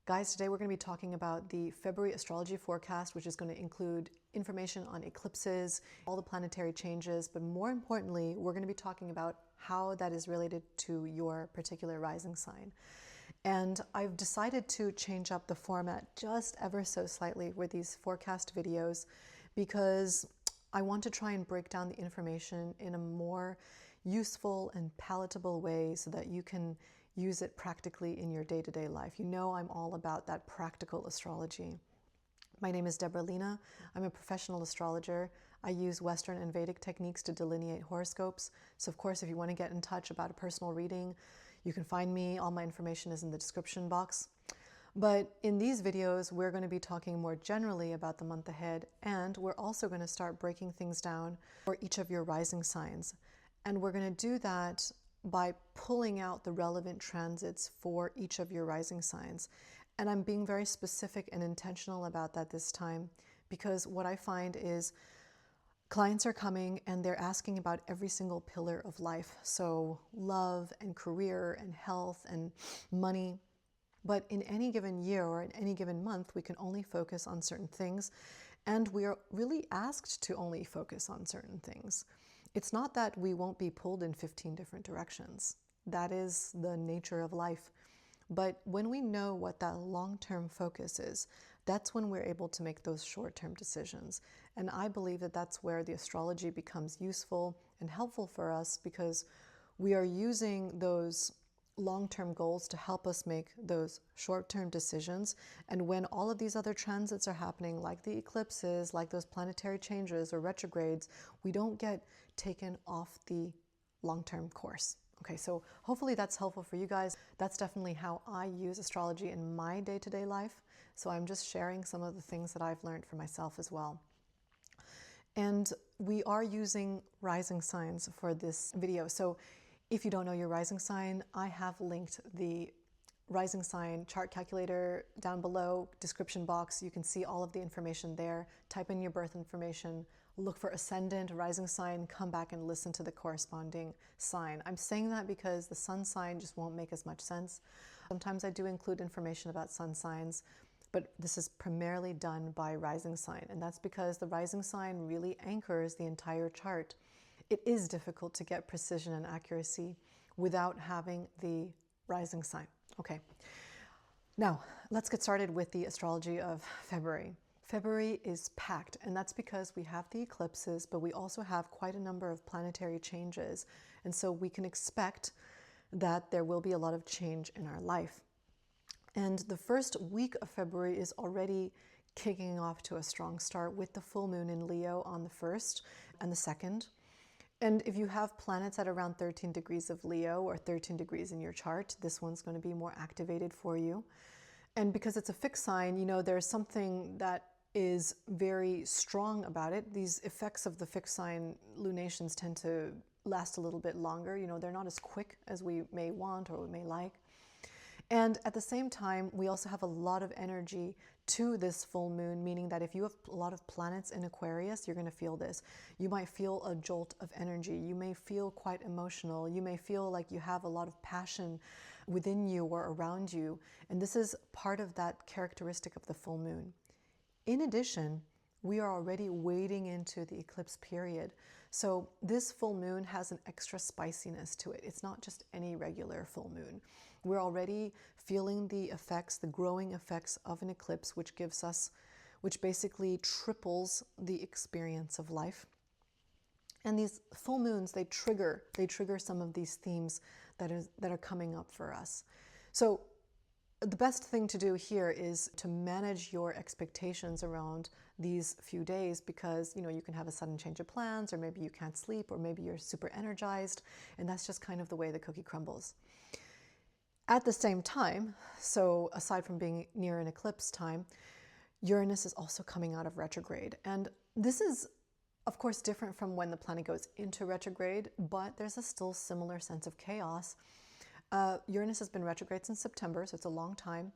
Guys, today we're going to be talking about the February astrology forecast, which is going to include information on eclipses, all the planetary changes, but more importantly, we're going to be talking about how that is related to your particular rising sign. And I've decided to change up the format just ever so slightly with these forecast videos because I want to try and break down the information in a more useful and palatable way so that you can use it practically in your day-to-day life. You know I'm all about that practical astrology. My name is Deborah Lina. I'm a professional astrologer. I use Western and Vedic techniques to delineate horoscopes. So of course, if you want to get in touch about a personal reading, you can find me. All my information is in the description box. But in these videos, we're going to be talking more generally about the month ahead, and we're also going to start breaking things down for each of your rising signs. And we're going to do that by pulling out the relevant transits for each of your rising signs. And I'm being very specific and intentional about that this time, because what I find is clients are coming and they're asking about every single pillar of life. So love and career and health and money. But in any given year or in any given month, we can only focus on certain things. And we are really asked to only focus on certain things. It's not that we won't be pulled in 15 different directions. That is the nature of life. But when we know what that long-term focus is, that's when we're able to make those short-term decisions. And I believe that that's where the astrology becomes useful and helpful for us, because we are using those long-term goals to help us make those short-term decisions. And when all of these other transits are happening, like the eclipses, like those planetary changes or retrogrades, we don't get taken off the long-term course. Okay, so hopefully that's helpful for you guys. That's definitely how I use astrology in my day-to-day life. So I'm just sharing some of the things that I've learned for myself as well. And we are using rising signs for this video. So if you don't know your rising sign, I have linked the rising sign chart calculator down below, description box. You can see all of the information there. Type in your birth information, look for ascendant, rising sign, come back and listen to the corresponding sign. I'm saying that because the sun sign just won't make as much sense. Sometimes I do include information about sun signs, but this is primarily done by rising sign. And that's because the rising sign really anchors the entire chart. It is difficult to get precision and accuracy without having the rising sign. Okay, now let's get started with the astrology of February. February is packed, and that's because we have the eclipses, but we also have quite a number of planetary changes. And so we can expect that there will be a lot of change in our life. And the first week of February is already kicking off to a strong start with the full moon in Leo on the 1st and the 2nd. And if you have planets at around 13 degrees of Leo or 13 degrees in your chart, this one's going to be more activated for you. And because it's a fixed sign, you know, there's something that is very strong about it. These effects of the fixed sign lunations tend to last a little bit longer. You know, they're not as quick as we may want or we may like. And at the same time, we also have a lot of energy to this full moon, meaning that if you have a lot of planets in Aquarius, you're going to feel this. You might feel a jolt of energy. You may feel quite emotional. You may feel like you have a lot of passion within you or around you. And this is part of that characteristic of the full moon. In addition, we are already wading into the eclipse period. So this full moon has an extra spiciness to it. It's not just any regular full moon. We're already feeling the effects, the growing effects of an eclipse, which basically triples the experience of life. And these full moons, they trigger some of these themes that are coming up for us. So the best thing to do here is to manage your expectations around these few days, because, you know, you can have a sudden change of plans, or maybe you can't sleep, or maybe you're super energized, and that's just kind of the way the cookie crumbles. At the same time, so aside from being near an eclipse time, Uranus is also coming out of retrograde. And this is, of course, different from when the planet goes into retrograde, but there's a still similar sense of chaos. Uranus has been retrograde since September, so it's a long time.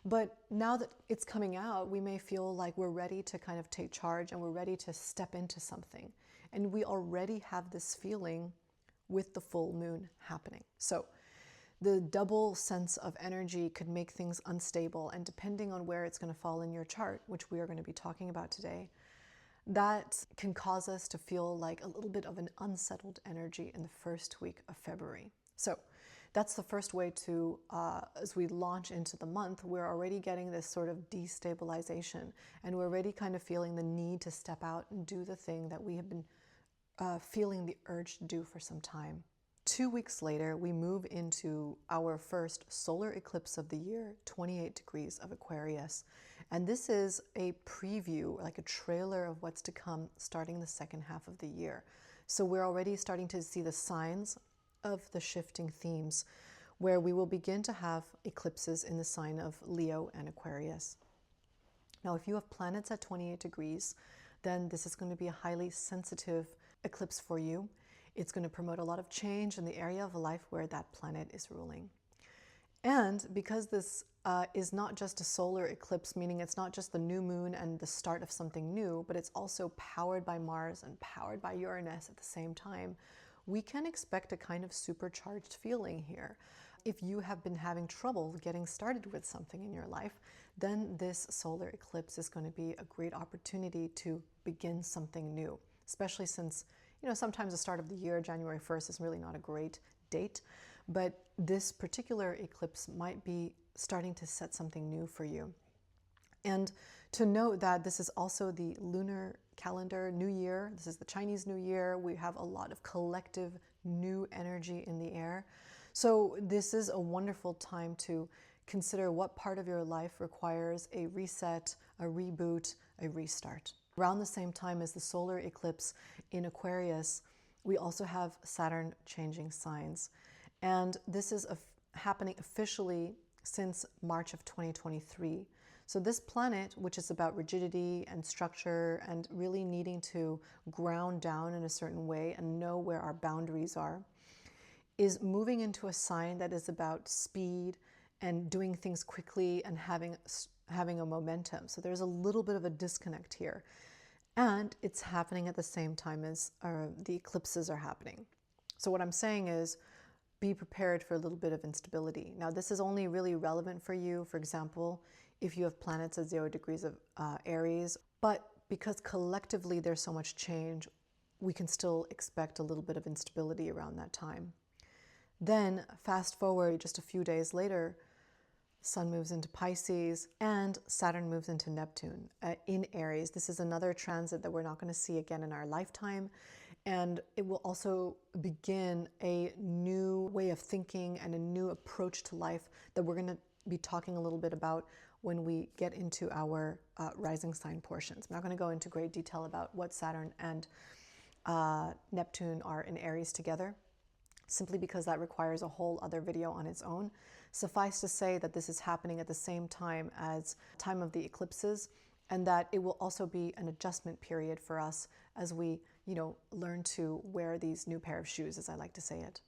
But now that it's coming out, we may feel like we're ready to kind of take charge and we're ready to step into something. And we already have this feeling with the full moon happening. So The double sense of energy could make things unstable, and depending on where it's going to fall in your chart, which we are going to be talking about today, that can cause us to feel like a little bit of an unsettled energy in the first week of February. So that's the first way to, as we launch into the month, we're already getting this sort of destabilization, and we're already kind of feeling the need to step out and do the thing that we have been feeling the urge to do for some time. 2 weeks later, we move into our first solar eclipse of the year, 28 degrees of Aquarius. And this is a preview, like a trailer of what's to come starting the second half of the year. So we're already starting to see the signs of the shifting themes, where we will begin to have eclipses in the sign of Leo and Aquarius. Now, if you have planets at 28 degrees, then this is going to be a highly sensitive eclipse for you. It's going to promote a lot of change in the area of life where that planet is ruling. And because this is not just a solar eclipse, meaning it's not just the new moon and the start of something new, but it's also powered by Mars and powered by Uranus at the same time, we can expect a kind of supercharged feeling here. If you have been having trouble getting started with something in your life, then this solar eclipse is going to be a great opportunity to begin something new, especially since sometimes the start of the year, January 1st, is really not a great date, but this particular eclipse might be starting to set something new for you. And to note that this is also the lunar calendar new year. This is the Chinese New Year. We have a lot of collective new energy in the air. So this is a wonderful time to consider what part of your life requires a reset, a reboot, a restart. Around the same time as the solar eclipse in Aquarius, we also have Saturn changing signs. And this is happening officially since March of 2023. So this planet, which is about rigidity and structure and really needing to ground down in a certain way and know where our boundaries are, is moving into a sign that is about speed and doing things quickly and having a momentum. So there's a little bit of a disconnect here. And it's happening at the same time as the eclipses are happening. So what I'm saying is, be prepared for a little bit of instability. Now, this is only really relevant for you, for example, if you have planets at 0 degrees of Aries. But because collectively there's so much change, we can still expect a little bit of instability around that time. Then, fast forward just a few days later, Sun moves into Pisces and Saturn moves into Neptune in Aries. This is another transit that we're not going to see again in our lifetime. And it will also begin a new way of thinking and a new approach to life that we're going to be talking a little bit about when we get into our rising sign portions. I'm not going to go into great detail about what Saturn and Neptune are in Aries together, simply because that requires a whole other video on its own. Suffice to say that this is happening at the same time as time of the eclipses, and that it will also be an adjustment period for us as we, learn to wear these new pair of shoes, as I like to say it.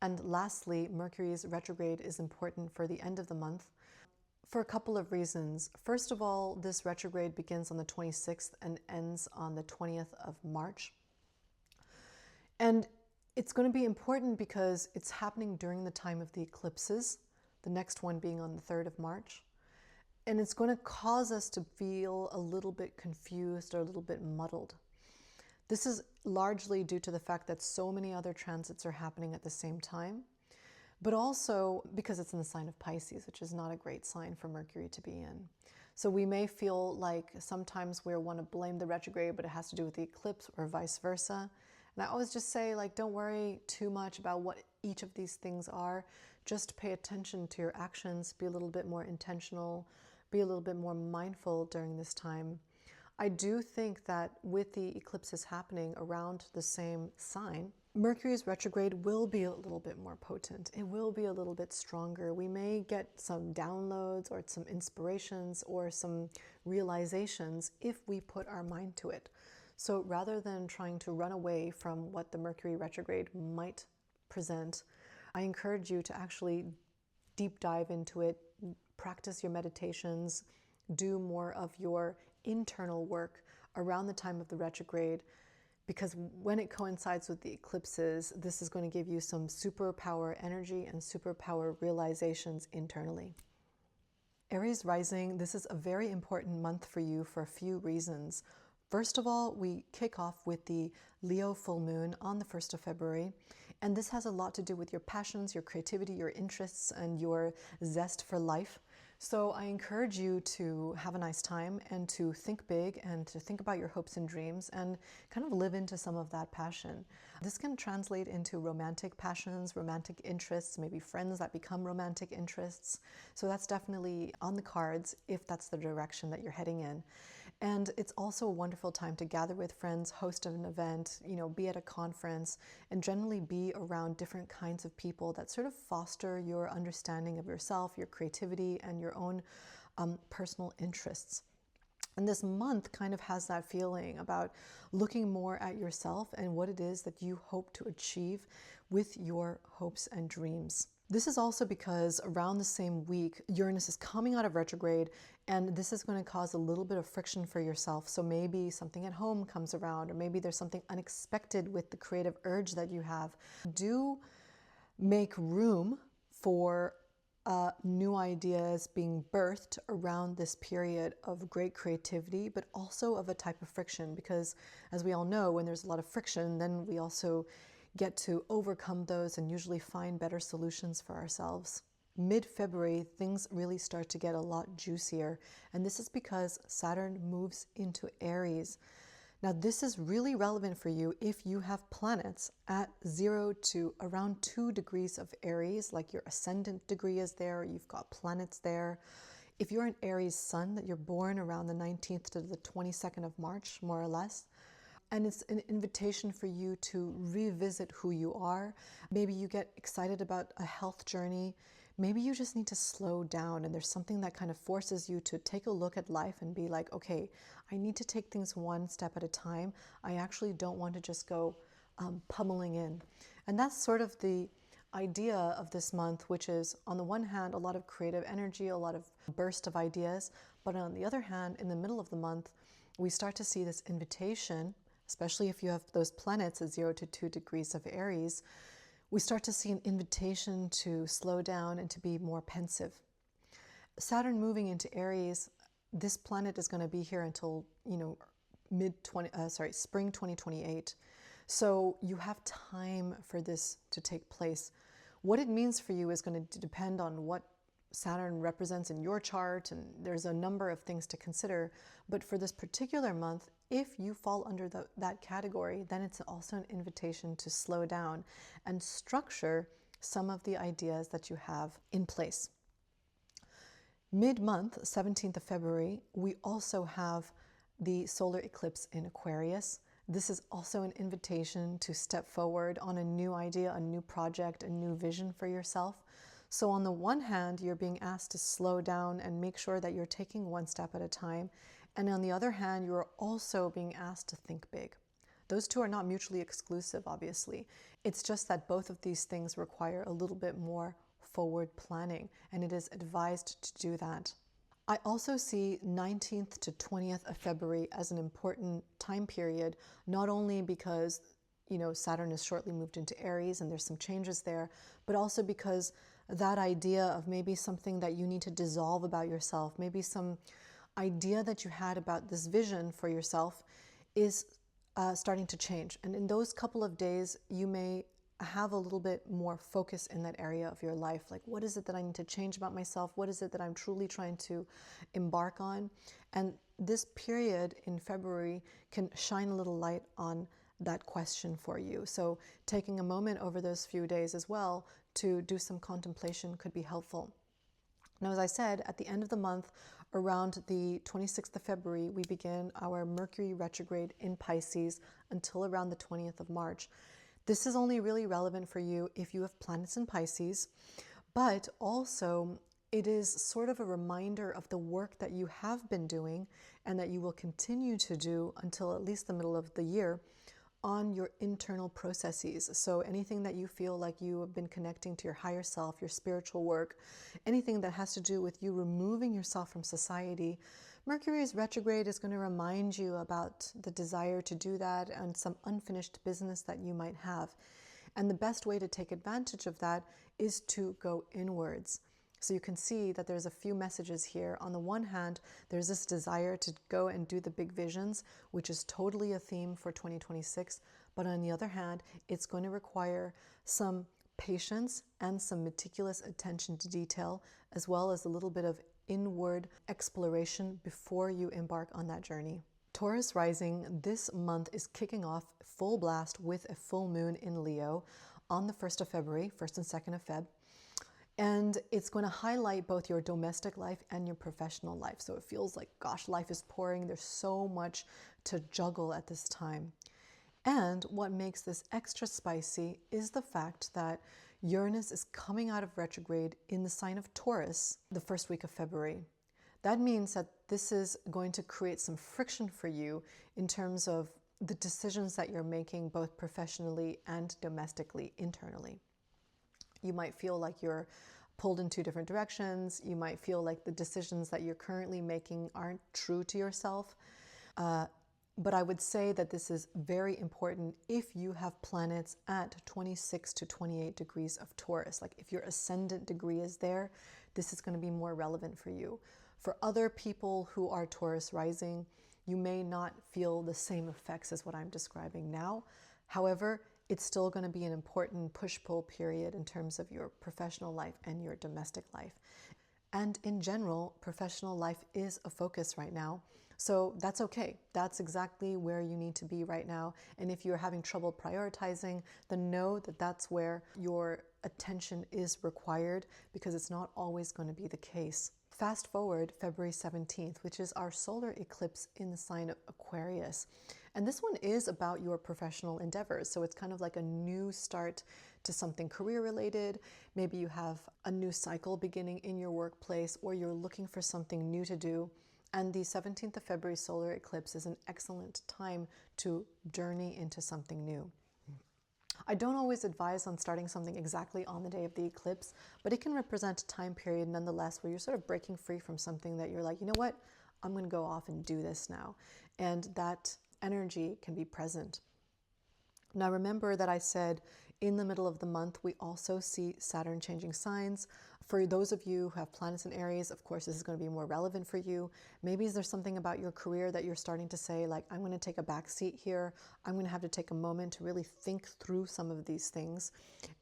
And lastly, Mercury's retrograde is important for the end of the month for a couple of reasons. First of all, this retrograde begins on the 26th and ends on the 20th of March. And it's going to be important because it's happening during the time of the eclipses, the next one being on the 3rd of March. And it's going to cause us to feel a little bit confused or a little bit muddled. This is largely due to the fact that so many other transits are happening at the same time, but also because it's in the sign of Pisces, which is not a great sign for Mercury to be in. So we may feel like sometimes we want to blame the retrograde, but it has to do with the eclipse or vice versa. And I always just say, don't worry too much about what each of these things are. Just pay attention to your actions, be a little bit more intentional, be a little bit more mindful during this time. I do think that with the eclipses happening around the same sign, Mercury's retrograde will be a little bit more potent. It will be a little bit stronger. We may get some downloads or some inspirations or some realizations if we put our mind to it. So rather than trying to run away from what the Mercury retrograde might present, I encourage you to actually deep dive into it, practice your meditations, do more of your internal work around the time of the retrograde, because when it coincides with the eclipses, this is going to give you some superpower energy and superpower realizations internally. Aries Rising, this is a very important month for you for a few reasons. First of all, we kick off with the Leo full moon on the 1st of February, and this has a lot to do with your passions, your creativity, your interests, and your zest for life. So I encourage you to have a nice time and to think big and to think about your hopes and dreams and kind of live into some of that passion. This can translate into romantic passions, romantic interests, maybe friends that become romantic interests. So that's definitely on the cards if that's the direction that you're heading in. And it's also a wonderful time to gather with friends, host an event, be at a conference, and generally be around different kinds of people that sort of foster your understanding of yourself, your creativity, and your own personal interests. And this month kind of has that feeling about looking more at yourself and what it is that you hope to achieve with your hopes and dreams. This is also because around the same week, Uranus is coming out of retrograde, and this is going to cause a little bit of friction for yourself. So maybe something at home comes around, or maybe there's something unexpected with the creative urge that you have. Do make room for new ideas being birthed around this period of great creativity, but also of a type of friction, because as we all know, when there's a lot of friction, then we also get to overcome those and usually find better solutions for ourselves. Mid-February, things really start to get a lot juicier, and this is because Saturn moves into Aries. Now, this is really relevant for you if you have planets at 0 to around 2 degrees of Aries, like your Ascendant degree is there, you've got planets there. If you're an Aries sun, that you're born around the 19th to the 22nd of March, more or less, and it's an invitation for you to revisit who you are. Maybe you get excited about a health journey. Maybe you just need to slow down, and there's something that kind of forces you to take a look at life and be like, okay, I need to take things one step at a time. I actually don't want to just go pummeling in. And that's sort of the idea of this month, which is on the one hand, a lot of creative energy, a lot of burst of ideas. But on the other hand, in the middle of the month, we start to see this invitation, especially if you have those planets at 0 to 2 degrees of Aries, we start to see an invitation to slow down and to be more pensive. Saturn moving into Aries, this planet is going to be here until, spring 2028. So you have time for this to take place. What it means for you is going to depend on what Saturn represents in your chart, and there's a number of things to consider. But for this particular month, if you fall under that category, then it's also an invitation to slow down and structure some of the ideas that you have in place. Mid-month, 17th of February, we also have the solar eclipse in Aquarius. This is also an invitation to step forward on a new idea, a new project, a new vision for yourself. So on the one hand, you're being asked to slow down and make sure that you're taking one step at a time. And on the other hand, you're also being asked to think big. Those two are not mutually exclusive, obviously. It's just that both of these things require a little bit more forward planning, and it is advised to do that. I also see 19th to 20th of February as an important time period, not only because, Saturn is shortly moved into Aries and there's some changes there, but also because that idea of maybe something that you need to dissolve about yourself, maybe some idea that you had about this vision for yourself is starting to change. And in those couple of days, you may have a little bit more focus in that area of your life. Like, what is it that I need to change about myself? What is it that I'm truly trying to embark on? And this period in February can shine a little light on that question for you. So taking a moment over those few days as well to do some contemplation could be helpful. Now, as I said, at the end of the month, around the 26th of February, we begin our Mercury retrograde in Pisces until around the 20th of March. This is only really relevant for you if you have planets in Pisces, but also it is sort of a reminder of the work that you have been doing and that you will continue to do until at least the middle of the year on your internal processes. So anything that you feel like you have been connecting to your higher self, your spiritual work, anything that has to do with you removing yourself from society, Mercury's retrograde is going to remind you about the desire to do that and some unfinished business that you might have. And the best way to take advantage of that is to go inwards. So you can see that there's a few messages here. On the one hand, there's this desire to go and do the big visions, which is totally a theme for 2026. But on the other hand, it's going to require some patience and some meticulous attention to detail, as well as a little bit of inward exploration before you embark on that journey. Taurus Rising this month is kicking off full blast with a full moon in Leo on the 1st of February, 1st and 2nd of Feb. And it's going to highlight both your domestic life and your professional life. So it feels like, gosh, life is pouring. There's so much to juggle at this time. And what makes this extra spicy is the fact that Uranus is coming out of retrograde in the sign of Taurus the first week of February. That means that this is going to create some friction for you in terms of the decisions that you're making, both professionally and domestically, internally. You might feel like you're pulled in two different directions. You might feel like the decisions that you're currently making aren't true to yourself. But I would say that this is very important if you have planets at 26 to 28 degrees of Taurus. Like if your ascendant degree is there, this is going to be more relevant for you. For other people who are Taurus rising, you may not feel the same effects as what I'm describing now. However, it's still going to be an important push-pull period in terms of your professional life and your domestic life. And in general, professional life is a focus right now. So that's okay. That's exactly where you need to be right now. And if you're having trouble prioritizing, then know that that's where your attention is required, because it's not always going to be the case. Fast forward February 17th, which is our solar eclipse in the sign of Aquarius. And this one is about your professional endeavors. So it's kind of like a new start to something career related. Maybe you have a new cycle beginning in your workplace, or you're looking for something new to do. And the 17th of February solar eclipse is an excellent time to journey into something new. I don't always advise on starting something exactly on the day of the eclipse, but it can represent a time period nonetheless where you're sort of breaking free from something that you're like, you know what, I'm going to go off and do this now. And that energy can be present. Now remember that I said in the middle of the month, we also see Saturn changing signs. For those of you who have planets in Aries, of course, this is going to be more relevant for you. Maybe there's something about your career that you're starting to say, like, I'm going to take a back seat here. I'm going to have to take a moment to really think through some of these things.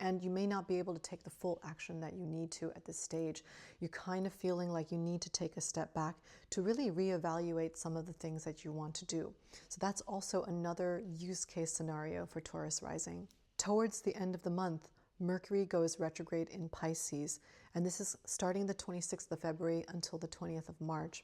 And you may not be able to take the full action that you need to at this stage. You're kind of feeling like you need to take a step back to really reevaluate some of the things that you want to do. So that's also another use case scenario for Taurus rising. Towards the end of the month, Mercury goes retrograde in Pisces, and this is starting the 26th of February until the 20th of March.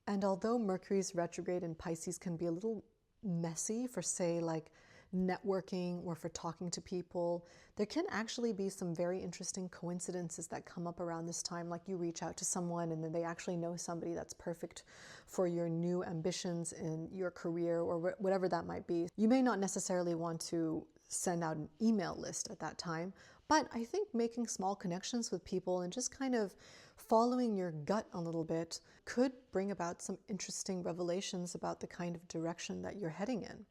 And although Mercury's retrograde in Pisces can be a little messy for, say, like networking or for talking to people, there can actually be some very interesting coincidences that come up around this time. Like you reach out to someone and then they actually know somebody that's perfect for your new ambitions in your career or whatever that might be. You may not necessarily want to send out an email list at that time, but I think making small connections with people and just kind of following your gut a little bit could bring about some interesting revelations about the kind of direction that you're heading in,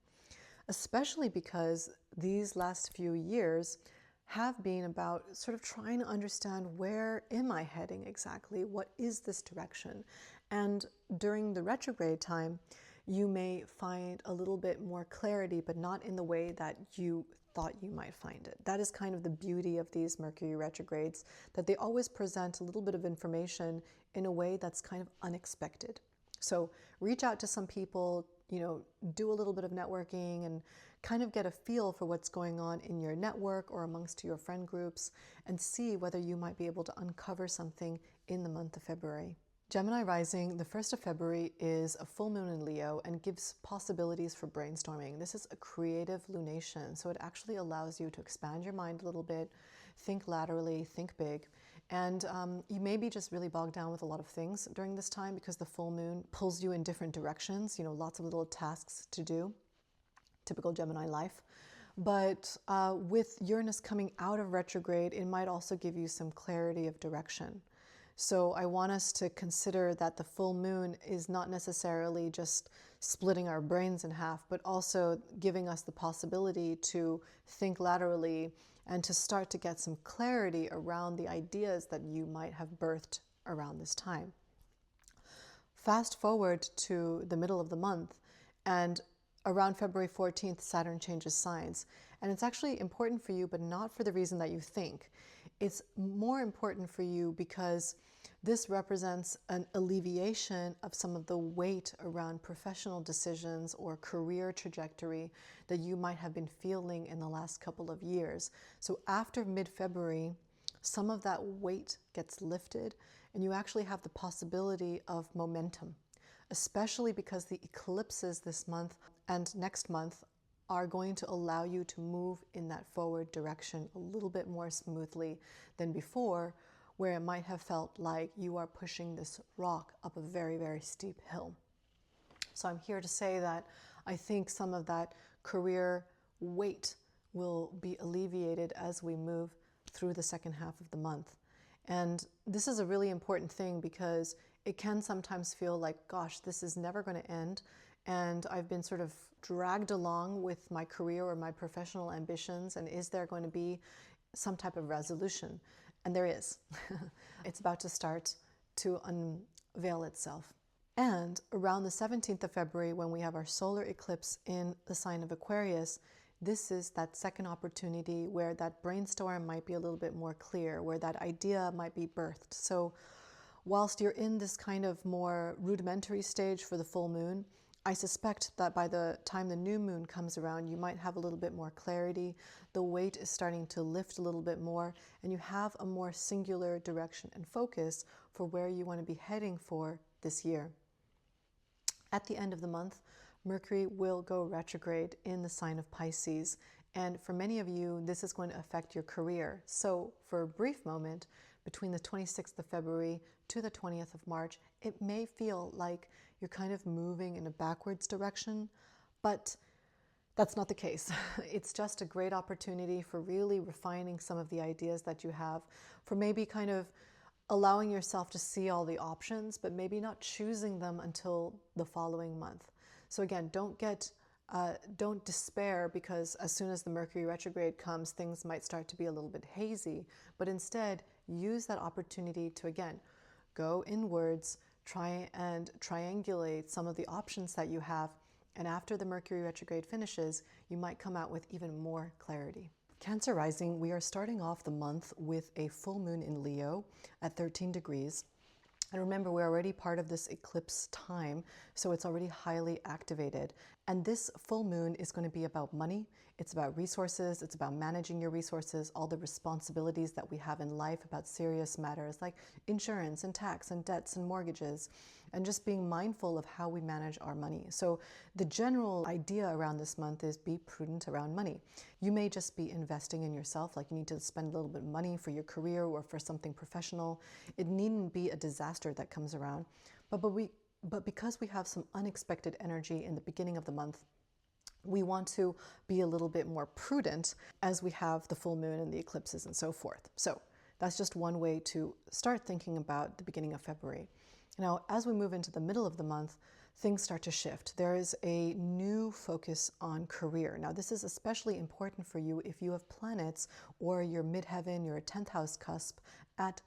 especially because these last few years have been about sort of trying to understand, where am I heading exactly? What is this direction? And during the retrograde time, you may find a little bit more clarity, but not in the way that you thought you might find it. That is kind of the beauty of these Mercury retrogrades, that they always present a little bit of information in a way that's kind of unexpected. So reach out to some people, do a little bit of networking and kind of get a feel for what's going on in your network or amongst your friend groups, and see whether you might be able to uncover something in the month of February. Gemini Rising, the 1st of February, is a full moon in Leo and gives possibilities for brainstorming. This is a creative lunation, so it actually allows you to expand your mind a little bit, think laterally, think big. And you may be just really bogged down with a lot of things during this time because the full moon pulls you in different directions, lots of little tasks to do. typical Gemini life. But with Uranus coming out of retrograde, it might also give you some clarity of direction. So I want us to consider that the full moon is not necessarily just splitting our brains in half, but also giving us the possibility to think laterally and to start to get some clarity around the ideas that you might have birthed around this time. Fast forward to the middle of the month, and around February 14th, Saturn changes signs. And it's actually important for you, but not for the reason that you think. It's more important for you because this represents an alleviation of some of the weight around professional decisions or career trajectory that you might have been feeling in the last couple of years. So after mid-February, some of that weight gets lifted, and you actually have the possibility of momentum, especially because the eclipses this month and next month are going to allow you to move in that forward direction a little bit more smoothly than before, where it might have felt like you are pushing this rock up a very, very steep hill. So I'm here to say that I think some of that career weight will be alleviated as we move through the second half of the month. And this is a really important thing because it can sometimes feel like, gosh, this is never going to end. And I've been sort of dragged along with my career or my professional ambitions. And is there going to be some type of resolution? And there is. It's about to start to unveil itself. And around the 17th of February, when we have our solar eclipse in the sign of Aquarius, this is that second opportunity where that brainstorm might be a little bit more clear, where that idea might be birthed. So whilst you're in this kind of more rudimentary stage for the full moon, I suspect that by the time the new moon comes around, you might have a little bit more clarity. The weight is starting to lift a little bit more, and you have a more singular direction and focus for where you want to be heading for this year. At the end of the month, Mercury will go retrograde in the sign of Pisces. And for many of you, this is going to affect your career. So for a brief moment, between the 26th of February to the 20th of March, it may feel like you're kind of moving in a backwards direction, but that's not the case. It's just a great opportunity for really refining some of the ideas that you have, for maybe kind of allowing yourself to see all the options, but maybe not choosing them until the following month. So again, don't despair because as soon as the Mercury retrograde comes, things might start to be a little bit hazy, but instead use that opportunity to, again, go inwards, try and triangulate some of the options that you have. And after the Mercury retrograde finishes, you might come out with even more clarity. Cancer Rising, we are starting off the month with a full moon in Leo at 13 degrees. And remember, we're already part of this eclipse time, so it's already highly activated. And this full moon is going to be about money. It's about resources. It's about managing your resources, all the responsibilities that we have in life about serious matters like insurance and tax and debts and mortgages, and just being mindful of how we manage our money. So the general idea around this month is be prudent around money. You may just be investing in yourself, like you need to spend a little bit of money for your career or for something professional. It needn't be a disaster that comes around. But because we have some unexpected energy in the beginning of the month, we want to be a little bit more prudent as we have the full moon and the eclipses and so forth. So that's just one way to start thinking about the beginning of February. Now, as we move into the middle of the month, things start to shift. There is a new focus on career. Now, this is especially important for you if you have planets or your midheaven, your 10th house cusp at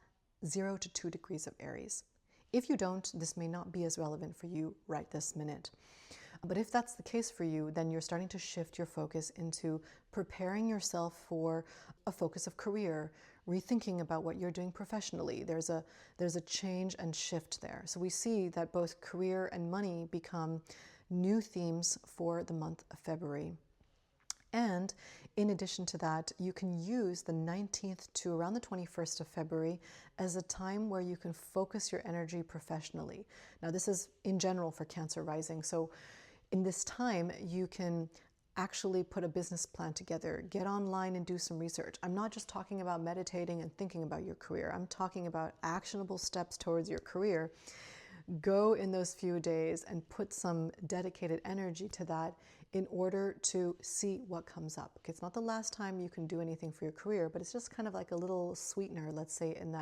0 to 2 degrees of Aries. If you don't, this may not be as relevant for you right this minute. But if that's the case for you, then you're starting to shift your focus into preparing yourself for a focus of career, rethinking about what you're doing professionally. There's a change and shift there. So we see that both career and money become new themes for the month of February. And in addition to that, you can use the 19th to around the 21st of February as a time where you can focus your energy professionally. Now, this is in general for Cancer Rising. So in this time, you can actually put a business plan together, get online and do some research. I'm not just talking about meditating and thinking about your career. I'm talking about actionable steps towards your career. go in those few days and put some dedicated energy to that in order to see what comes up. Okay, it's not the last time you can do anything for your career, but it's just kind of like a little sweetener, let's say, in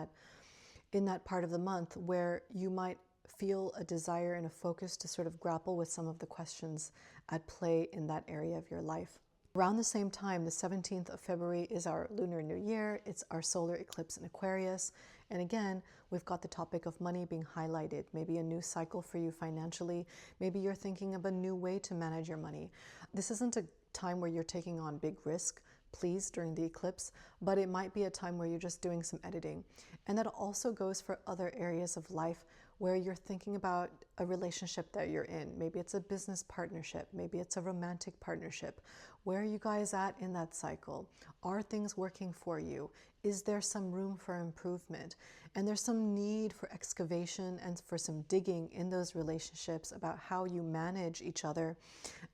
that part of the month where you might feel a desire and a focus to sort of grapple with some of the questions at play in that area of your life. Around the same time, the 17th of February is our Lunar New Year. It's our solar eclipse in Aquarius. And again, we've got the topic of money being highlighted, maybe a new cycle for you financially. Maybe you're thinking of a new way to manage your money. This isn't a time where you're taking on big risk, please, during the eclipse, but it might be a time where you're just doing some editing. And that also goes for other areas of life where you're thinking about a relationship that you're in. Maybe it's a business partnership, maybe it's a romantic partnership. Where are you guys at in that cycle? Are things working for you? Is there some room for improvement? And there's some need for excavation and for some digging in those relationships about how you manage each other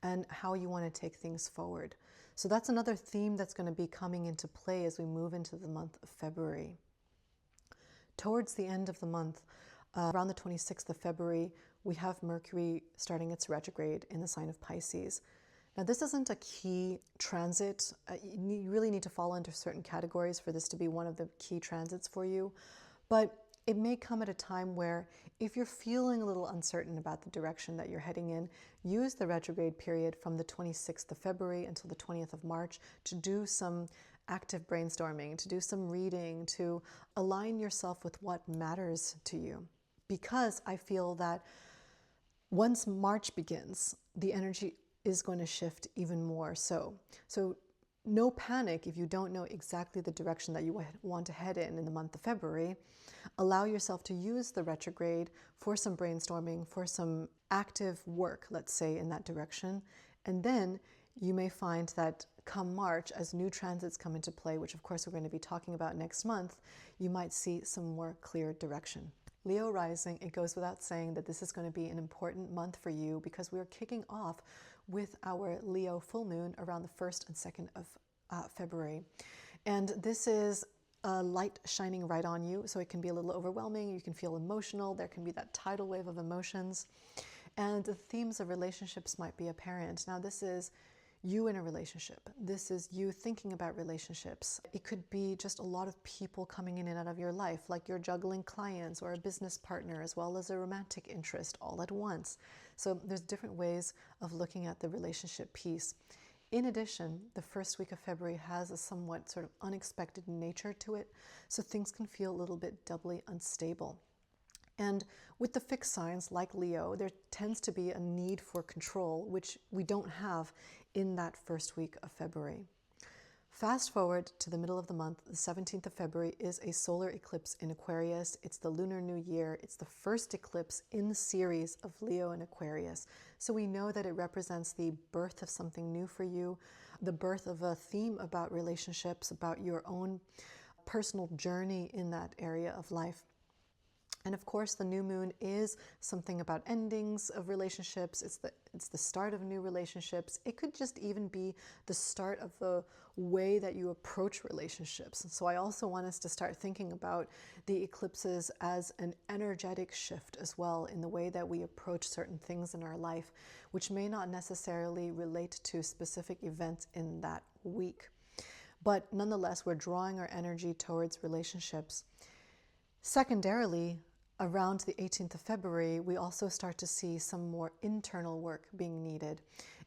and how you want to take things forward. So that's another theme that's going to be coming into play as we move into the month of February. Towards the end of the month, around the 26th of February, we have Mercury starting its retrograde in the sign of Pisces. Now, this isn't a key transit. You really need to fall into certain categories for this to be one of the key transits for you. But it may come at a time where if you're feeling a little uncertain about the direction that you're heading in, use the retrograde period from the 26th of February until the 20th of March to do some active brainstorming, to do some reading, to align yourself with what matters to you. Because I feel that once March begins, the energy is going to shift even more so. So no panic if you don't know exactly the direction that you want to head in the month of February. Allow yourself to use the retrograde for some brainstorming, for some active work, let's say, in that direction. And then you may find that come March, as new transits come into play, which of course we're going to be talking about next month, you might see some more clear direction. Leo Rising, it goes without saying that this is going to be an important month for you because we're kicking off with our Leo full moon around the 1st and 2nd of February. And this is a light shining right on you, so it can be a little overwhelming. You can feel emotional. There can be that tidal wave of emotions. And the themes of relationships might be apparent. Now, this is you in a relationship. This is you thinking about relationships. It could be just a lot of people coming in and out of your life, like you're juggling clients or a business partner as well as a romantic interest all at once. So there's different ways of looking at the relationship piece. In addition, the first week of February has a somewhat sort of unexpected nature to it, so things can feel a little bit doubly unstable. And with the fixed signs like Leo, there tends to be a need for control, which we don't have in that first week of February. Fast forward to the middle of the month, the 17th of February is a solar eclipse in Aquarius. It's the Lunar New Year. It's the first eclipse in the series of Leo and Aquarius. So we know that it represents the birth of something new for you, the birth of a theme about relationships, about your own personal journey in that area of life. And of course, the new moon is something about endings of relationships. It's the start of new relationships. It could just even be the start of the way that you approach relationships. And so I also want us to start thinking about the eclipses as an energetic shift as well in the way that we approach certain things in our life, which may not necessarily relate to specific events in that week. But nonetheless, we're drawing our energy towards relationships. Secondarily, around the 18th of February, we also start to see some more internal work being needed.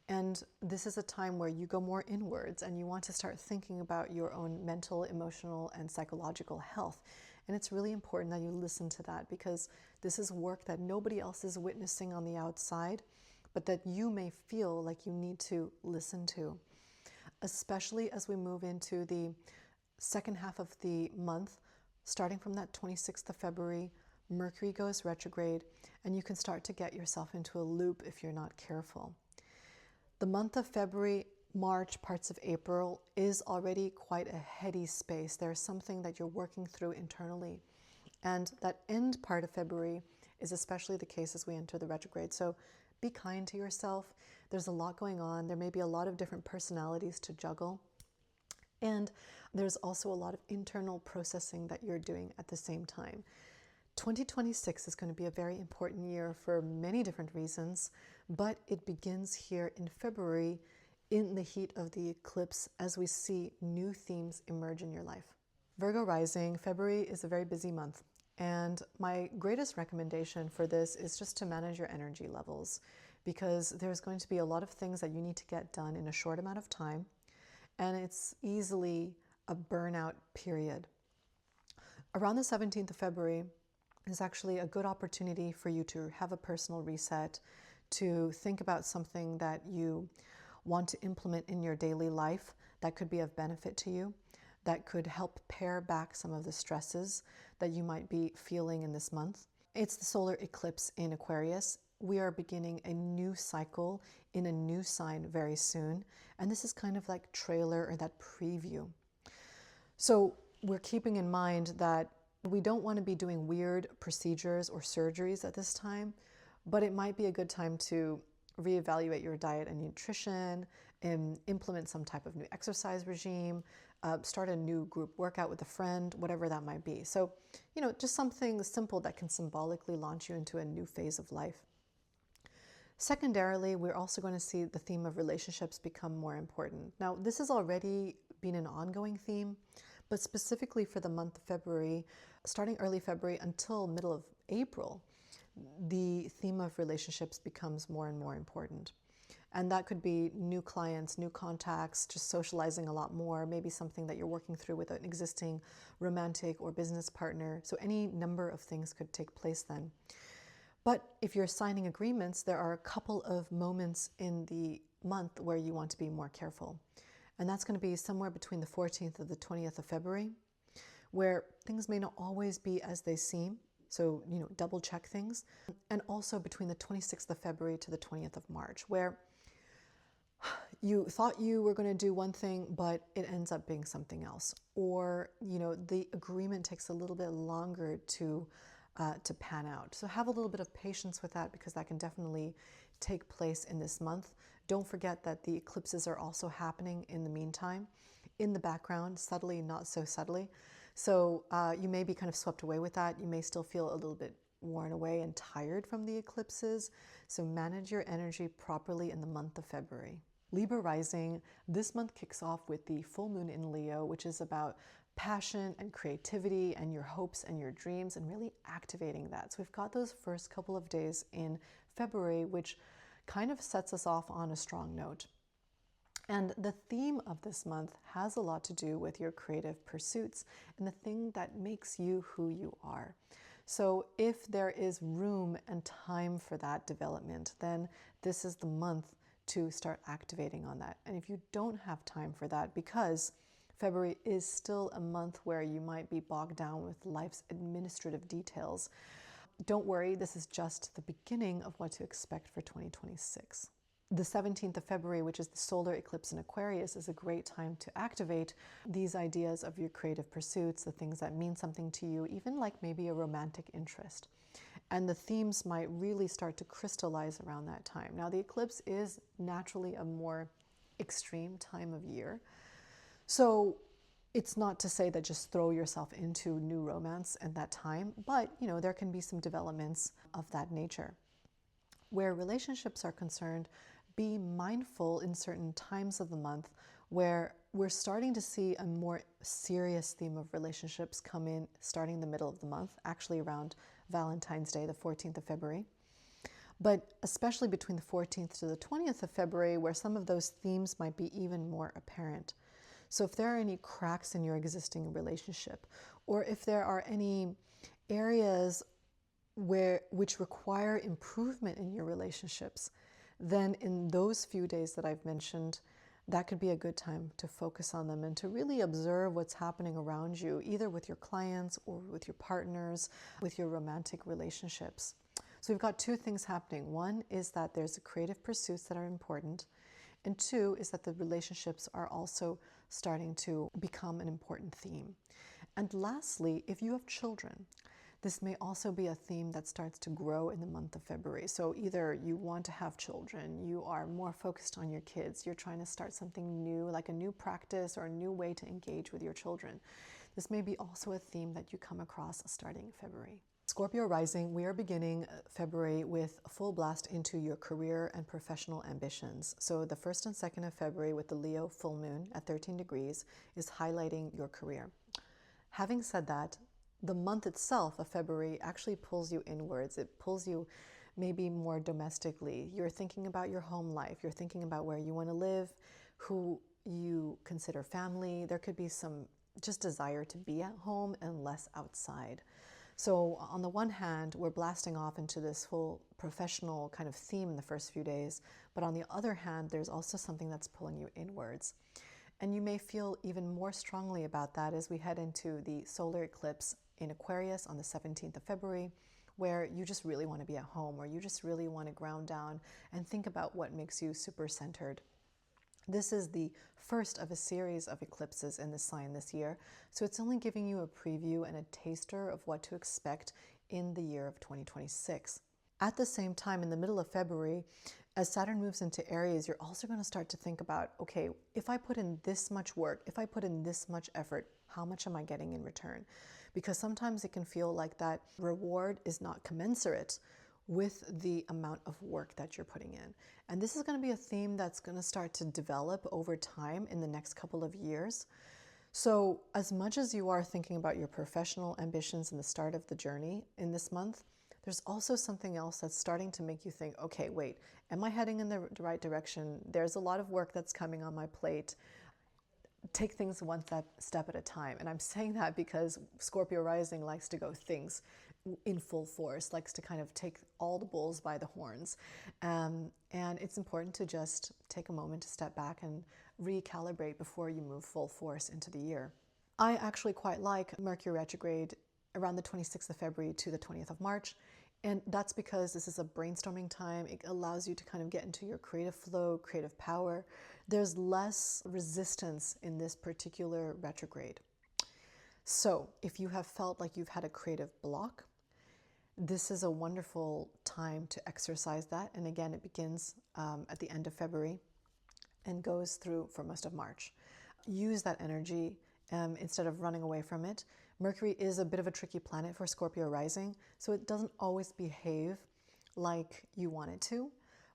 And this is a time where you go more inwards and you want to start thinking about your own mental, emotional, and psychological health. And it's really important that you listen to that because this is work that nobody else is witnessing on the outside, but that you may feel like you need to listen to, especially as we move into the second half of the month. Starting from that 26th of February, Mercury goes retrograde, and you can start to get yourself into a loop if you're not careful. The month of February, March, parts of April is already quite a heady space. There's something that you're working through internally. And that end part of February is especially the case as we enter the retrograde. So be kind to yourself. There's a lot going on. There may be a lot of different personalities to juggle. And there's also a lot of internal processing that you're doing at the same time. 2026 is going to be a very important year for many different reasons, but it begins here in February in the heat of the eclipse as we see new themes emerge in your life. Virgo Rising, February is a very busy month, and my greatest recommendation for this is just to manage your energy levels, because there's going to be a lot of things that you need to get done in a short amount of time, and it's easily a burnout period. Around the 17th of February is actually a good opportunity for you to have a personal reset, to think about something that you want to implement in your daily life that could be of benefit to you, that could help pare back some of the stresses that you might be feeling in this month. It's the solar eclipse in Aquarius. We are beginning a new cycle in a new sign very soon, and this is kind of like trailer or that preview. So we're keeping in mind that we don't want to be doing weird procedures or surgeries at this time, but it might be a good time to reevaluate your diet and nutrition, and implement some type of new exercise regime, start a new group workout with a friend, whatever that might be. So, just something simple that can symbolically launch you into a new phase of life. Secondarily, we're also going to see the theme of relationships become more important. Now, this has already been an ongoing theme, but specifically for the month of February, starting early February until middle of April, the theme of relationships becomes more and more important. And that could be new clients, new contacts, just socializing a lot more, maybe something that you're working through with an existing romantic or business partner. So any number of things could take place then. But if you're signing agreements, there are a couple of moments in the month where you want to be more careful. And that's going to be somewhere between the 14th and the 20th of February, where things may not always be as they seem. So, double check things. And also between the 26th of February to the 20th of March, where you thought you were going to do one thing, but it ends up being something else. Or, the agreement takes a little bit longer to pan out. So have a little bit of patience with that, because that can definitely take place in this month. Don't forget that the eclipses are also happening in the meantime, in the background, subtly, not so subtly. So you may be kind of swept away with that. You may still feel a little bit worn away and tired from the eclipses. So manage your energy properly in the month of February. Libra Rising, this month kicks off with the full moon in Leo, which is about passion and creativity and your hopes and your dreams and really activating that. So we've got those first couple of days in February, which kind of sets us off on a strong note. And the theme of this month has a lot to do with your creative pursuits and the thing that makes you who you are. So if there is room and time for that development, then this is the month to start activating on that. And if you don't have time for that, because February is still a month where you might be bogged down with life's administrative details, don't worry, this is just the beginning of what to expect for 2026. The 17th of February, which is the solar eclipse in Aquarius, is a great time to activate these ideas of your creative pursuits, the things that mean something to you, even like maybe a romantic interest. And the themes might really start to crystallize around that time. Now, the eclipse is naturally a more extreme time of year. So it's not to say that just throw yourself into new romance at that time, but there can be some developments of that nature. Where relationships are concerned, be mindful in certain times of the month where we're starting to see a more serious theme of relationships come in starting the middle of the month, actually around Valentine's Day, the 14th of February. But especially between the 14th to the 20th of February, where some of those themes might be even more apparent. So if there are any cracks in your existing relationship, or if there are any areas which require improvement in your relationships, then in those few days that I've mentioned, that could be a good time to focus on them and to really observe what's happening around you, either with your clients or with your partners, with your romantic relationships. So we've got two things happening. One is that there's creative pursuits that are important, and two is that the relationships are also starting to become an important theme. And lastly, if you have children, this may also be a theme that starts to grow in the month of February. So either you want to have children, you are more focused on your kids, you're trying to start something new, like a new practice or a new way to engage with your children. This may be also a theme that you come across starting February. Scorpio Rising, we are beginning February with a full blast into your career and professional ambitions. So the 1st and 2nd of February with the Leo full moon at 13 degrees is highlighting your career. Having said that, the month itself of February actually pulls you inwards. It pulls you maybe more domestically. You're thinking about your home life. You're thinking about where you want to live, who you consider family. There could be some just desire to be at home and less outside. So on the one hand, we're blasting off into this whole professional kind of theme in the first few days, but on the other hand, there's also something that's pulling you inwards. And you may feel even more strongly about that as we head into the solar eclipse in Aquarius on the 17th of February, where you just really want to be at home, or you just really want to ground down and think about what makes you super centered. This is the first of a series of eclipses in this sign this year, so it's only giving you a preview and a taster of what to expect in the year of 2026. At the same time, in the middle of February, as Saturn moves into Aries, you're also going to start to think about, okay, if I put in this much work, if I put in this much effort, how much am I getting in return? Because sometimes it can feel like that reward is not commensurate with the amount of work that you're putting in. And this is going to be a theme that's going to start to develop over time in the next couple of years. So as much as you are thinking about your professional ambitions in the start of the journey in this month, there's also something else that's starting to make you think, okay, wait, am I heading in the right direction? There's a lot of work that's coming on my plate. Take things one step at a time. And I'm saying that because Scorpio Rising likes to go things in full force, likes to kind of take all the bulls by the horns. And it's important to just take a moment to step back and recalibrate before you move full force into the year. I actually quite like Mercury retrograde around the 26th of February to the 20th of March. And that's because this is a brainstorming time. It allows you to kind of get into your creative flow, creative power. There's less resistance in this particular retrograde. So if you have felt like you've had a creative block, this is a wonderful time to exercise that. And again, it begins at the end of February and goes through for most of March. Use that energy instead of running away from it. Mercury is a bit of a tricky planet for Scorpio Rising, so it doesn't always behave like you want it to.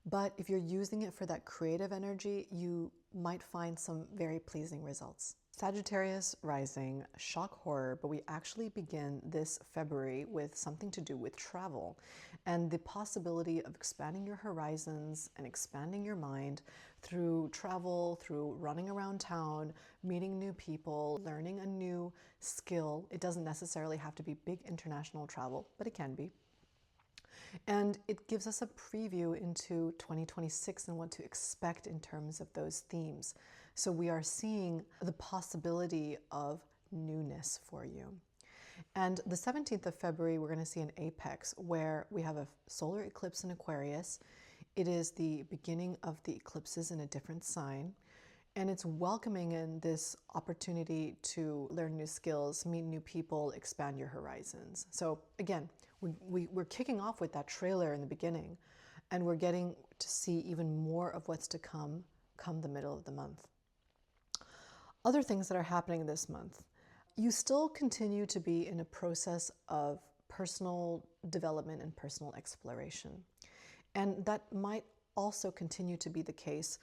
But if you're using it for that creative energy, you might find some very pleasing results. Sagittarius Rising, shock horror, but we actually begin this February with something to do with travel and the possibility of expanding your horizons and expanding your mind through travel, through running around town, meeting new people, learning a new skill. It doesn't necessarily have to be big international travel, but it can be. And it gives us a preview into 2026 and what to expect in terms of those themes. So we are seeing the possibility of newness for you. And the 17th of February, we're going to see an apex where we have a solar eclipse in Aquarius. It is the beginning of the eclipses in a different sign. And it's welcoming in this opportunity to learn new skills, meet new people, expand your horizons. So again, we're kicking off with that trailer in the beginning, and we're getting to see even more of what's to come the middle of the month. Other things that are happening this month. You still continue to be in a process of personal development and personal exploration. And that might also continue to be the case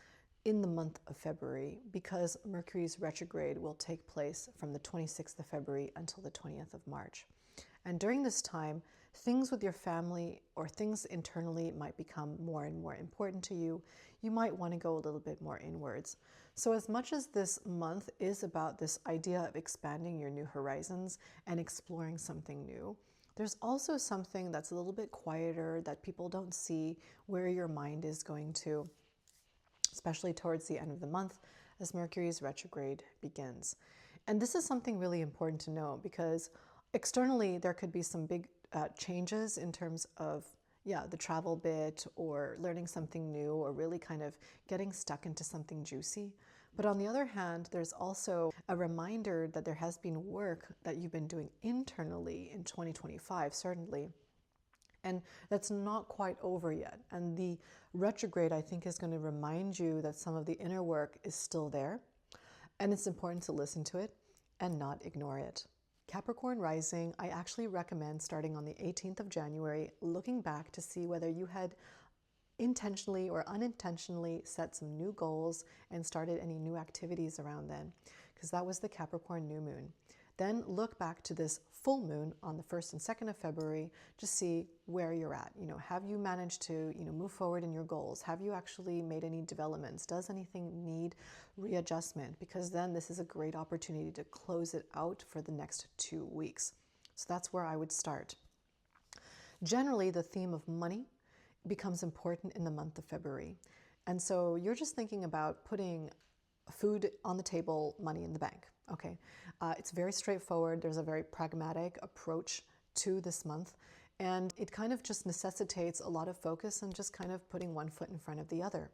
in the month of February, because Mercury's retrograde will take place from the 26th of February until the 20th of March. And during this time, things with your family or things internally might become more and more important to you. You might want to go a little bit more inwards. So as much as this month is about this idea of expanding your new horizons and exploring something new, there's also something that's a little bit quieter that people don't see, where your mind is going to, especially towards the end of the month as Mercury's retrograde begins. And this is something really important to know, because externally there could be some big changes in terms of the travel bit, or learning something new, or really kind of getting stuck into something juicy. But on the other hand, there's also a reminder that there has been work that you've been doing internally in 2025, certainly. And that's not quite over yet. And the retrograde, I think, is going to remind you that some of the inner work is still there. And it's important to listen to it and not ignore it. Capricorn Rising, I actually recommend starting on the 18th of January, looking back to see whether you had intentionally or unintentionally set some new goals and started any new activities around then, because that was the Capricorn new moon. Then look back to this full moon on the 1st and 2nd of February to see where you're at. Have you managed to, move forward in your goals? Have you actually made any developments? Does anything need readjustment? Because then this is a great opportunity to close it out for the next 2 weeks. So that's where I would start. Generally, the theme of money becomes important in the month of February. And so you're just thinking about putting food on the table, money in the bank. Okay, it's very straightforward. There's a very pragmatic approach to this month, and it kind of just necessitates a lot of focus and just kind of putting one foot in front of the other.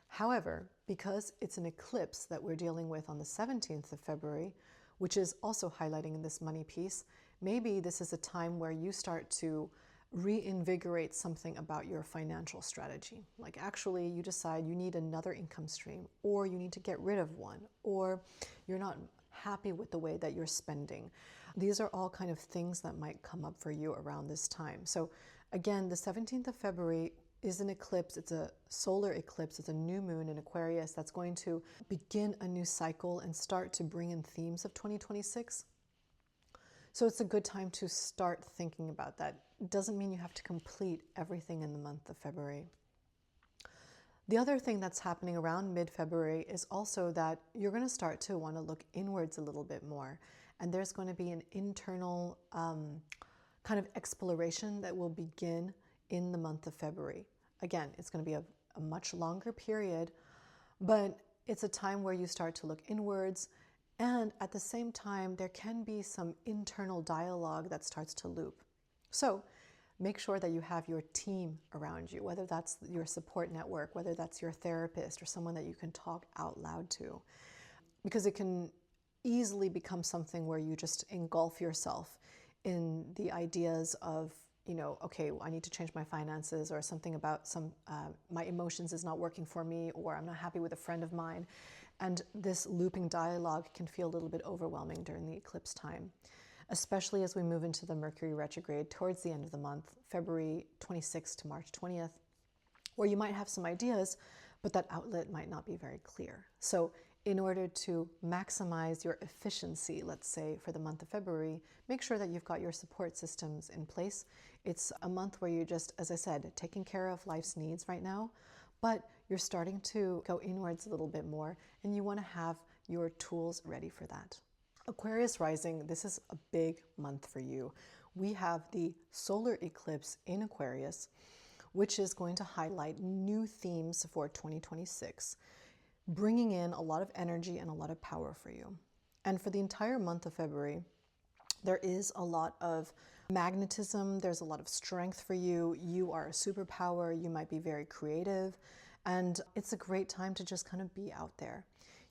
However, because it's an eclipse that we're dealing with on the 17th of February, which is also highlighting in this money piece, maybe this is a time where you start to reinvigorate something about your financial strategy. Like actually you decide you need another income stream, or you need to get rid of one, or you're not happy with the way that you're spending. These are all kind of things that might come up for you around this time. So again, the 17th of February is an eclipse. It's a solar eclipse. It's a new moon in Aquarius that's going to begin a new cycle and start to bring in themes of 2026. So it's a good time to start thinking about that. It doesn't mean you have to complete everything in the month of February. The other thing that's happening around mid-February is also that you're going to start to want to look inwards a little bit more. And there's going to be an internal kind of exploration that will begin in the month of February. Again, it's going to be a much longer period, but it's a time where you start to look inwards. And at the same time, there can be some internal dialogue that starts to loop. So make sure that you have your team around you, whether that's your support network, whether that's your therapist or someone that you can talk out loud to, because it can easily become something where you just engulf yourself in the ideas of, okay, I need to change my finances, or something about my emotions is not working for me, or I'm not happy with a friend of mine. And this looping dialogue can feel a little bit overwhelming during the eclipse time, especially as we move into the Mercury retrograde towards the end of the month, February 26th to March 20th, where you might have some ideas, but that outlet might not be very clear. So in order to maximize your efficiency, let's say for the month of February, make sure that you've got your support systems in place. It's a month where you're just, as I said, taking care of life's needs right now, but you're starting to go inwards a little bit more, and you want to have your tools ready for that. Aquarius Rising, this is a big month for you. We have the solar eclipse in Aquarius, which is going to highlight new themes for 2026, bringing in a lot of energy and a lot of power for you. And for the entire month of February, there is a lot of magnetism, there's a lot of strength for you. You are a superpower, you might be very creative, and it's a great time to just kind of be out there.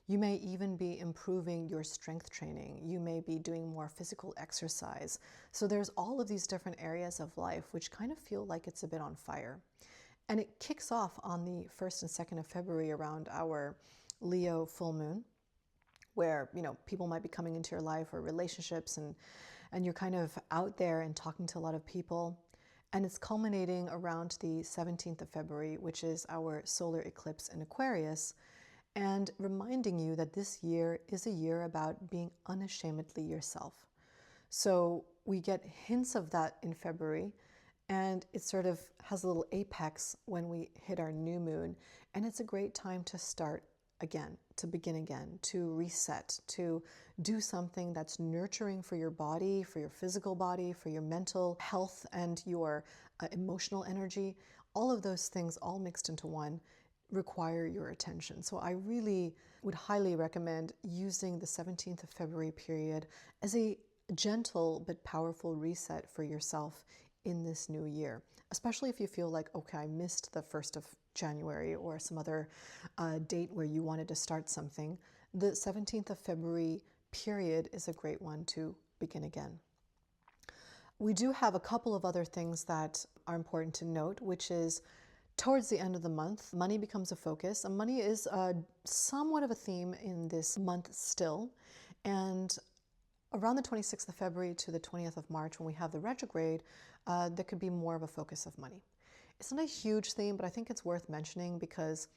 You may even be improving your strength training. You may be doing more physical exercise. So there's all of these different areas of life which kind of feel like it's a bit on fire. And it kicks off on the 1st and 2nd of February around our Leo full moon, where people might be coming into your life, or relationships, and you're kind of out there and talking to a lot of people. And it's culminating around the 17th of February, which is our solar eclipse in Aquarius, and reminding you that this year is a year about being unashamedly yourself. So we get hints of that in February, and it sort of has a little apex when we hit our new moon. And it's a great time to start again, to begin again, to reset, to do something that's nurturing for your body, for your physical body, for your mental health and your emotional energy. All of those things all mixed into one require your attention. So I really would highly recommend using the 17th of February period as a gentle but powerful reset for yourself in this new year, especially if you feel like, okay, I missed the 1st of January or some other date where you wanted to start something. The 17th of February period is a great one to begin again. We do have a couple of other things that are important to note, which is towards the end of the month, money becomes a focus. And money is somewhat of a theme in this month still. And Around the 26th of February to the 20th of March, when we have the retrograde, there could be more of a focus of money. It's not a huge theme, but I think it's worth mentioning because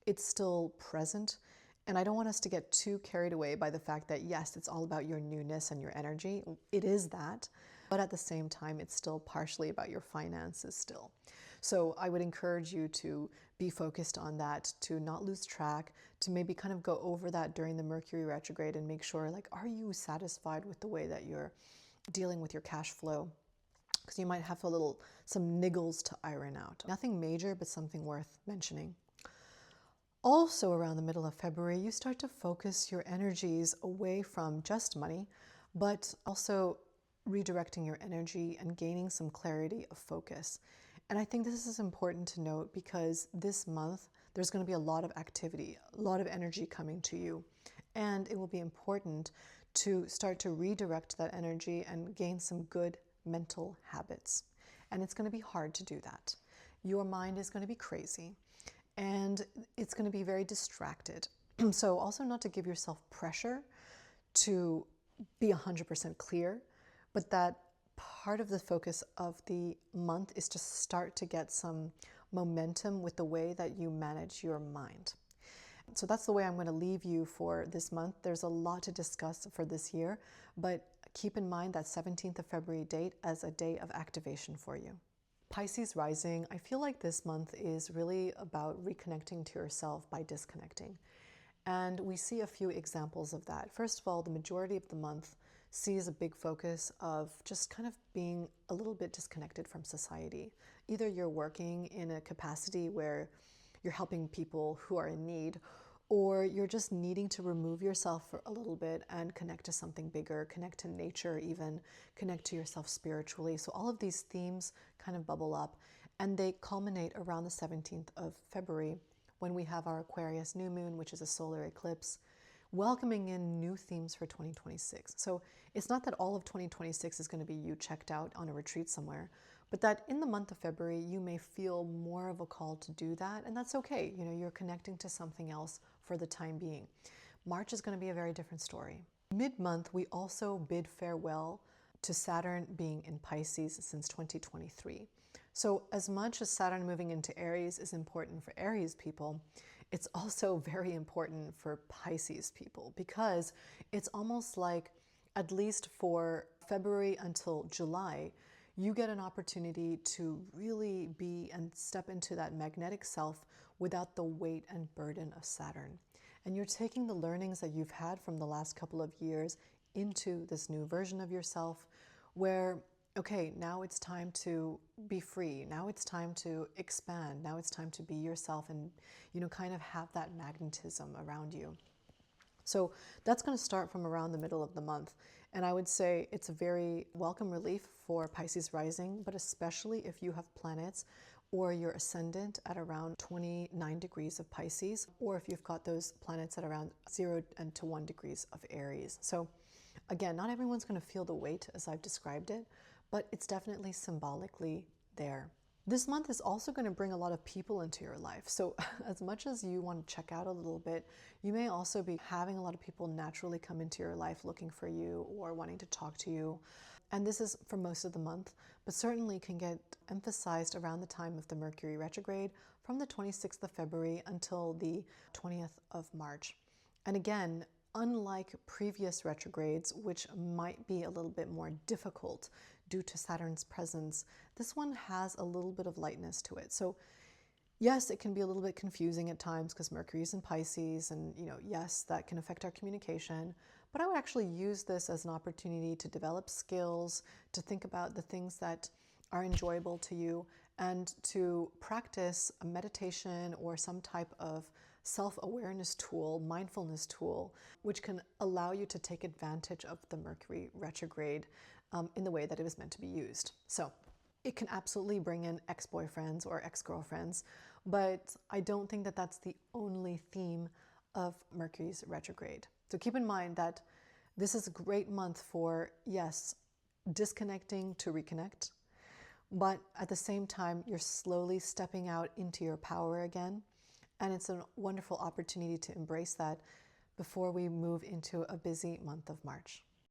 it's still present. And I don't want us to get too carried away by the fact that, yes, it's all about your newness and your energy. It is that. But at the same time, it's still partially about your finances still. So I would encourage you to be focused on that, to not lose track, to maybe kind of go over that during the Mercury retrograde and make sure, like, are you satisfied with the way that you're dealing with your cash flow? Because you might have some niggles to iron out. Nothing major, but something worth mentioning. Also around the middle of February, you start to focus your energies away from just money, but also redirecting your energy and gaining some clarity of focus. And I think this is important to note because this month, there's going to be a lot of activity, a lot of energy coming to you. And it will be important to start to redirect that energy and gain some good mental habits. And it's going to be hard to do that. Your mind is going to be crazy and it's going to be very distracted. So also not to give yourself pressure to be 100% clear, but that part of the focus of the month is to start to get some momentum with the way that you manage your mind. So that's the way I'm going to leave you for this month. There's a lot to discuss for this year, but keep in mind that 17th of February date as a day of activation for you. Pisces Rising, I feel like this month is really about reconnecting to yourself by disconnecting. And we see a few examples of that. First of all, the majority of the month sees a big focus of just kind of being a little bit disconnected from society. Either you're working in a capacity where you're helping people who are in need, or you're just needing to remove yourself for a little bit and connect to something bigger, connect to nature even, connect to yourself spiritually. So all of these themes kind of bubble up and they culminate around the 17th of February when we have our Aquarius new moon, which is a solar eclipse, welcoming in new themes for 2026. So it's not that all of 2026 is going to be you checked out on a retreat somewhere, but that in the month of February, you may feel more of a call to do that. And that's okay. You know, you're connecting to something else for the time being. March is going to be a very different story. Mid-month, we also bid farewell to Saturn being in Pisces since 2023. So as much as Saturn moving into Aries is important for Aries people, it's also very important for Pisces people because it's almost like, at least for February until July, you get an opportunity to really be and step into that magnetic self without the weight and burden of Saturn. And you're taking the learnings that you've had from the last couple of years into this new version of yourself where, okay, now it's time to be free. Now it's time to expand. Now it's time to be yourself and, you know, kind of have that magnetism around you. So that's going to start from around the middle of the month. And I would say it's a very welcome relief for Pisces Rising, but especially if you have planets or your ascendant at around 29 degrees of Pisces, or if you've got those planets at around 0 to 1 degrees of Aries. So again, not everyone's going to feel the weight as I've described it, but it's definitely symbolically there. This month is also going to bring a lot of people into your life. So as much as you want to check out a little bit, you may also be having a lot of people naturally come into your life looking for you or wanting to talk to you. And this is for most of the month, but certainly can get emphasized around the time of the Mercury retrograde from the 26th of February until the 20th of March. And again, unlike previous retrogrades, which might be a little bit more difficult due to Saturn's presence, this one has a little bit of lightness to it. So yes, it can be a little bit confusing at times because Mercury is in Pisces and, you know, yes, that can affect our communication. But I would actually use this as an opportunity to develop skills, to think about the things that are enjoyable to you, and to practice a meditation or some type of self-awareness tool, mindfulness tool, which can allow you to take advantage of the Mercury retrograde in the way that it was meant to be used. So it can absolutely bring in ex-boyfriends or ex-girlfriends, but I don't think that that's the only theme of Mercury's retrograde. So keep in mind that this is a great month for, yes, disconnecting to reconnect, but at the same time, you're slowly stepping out into your power again. And it's a wonderful opportunity to embrace that before we move into a busy month of March.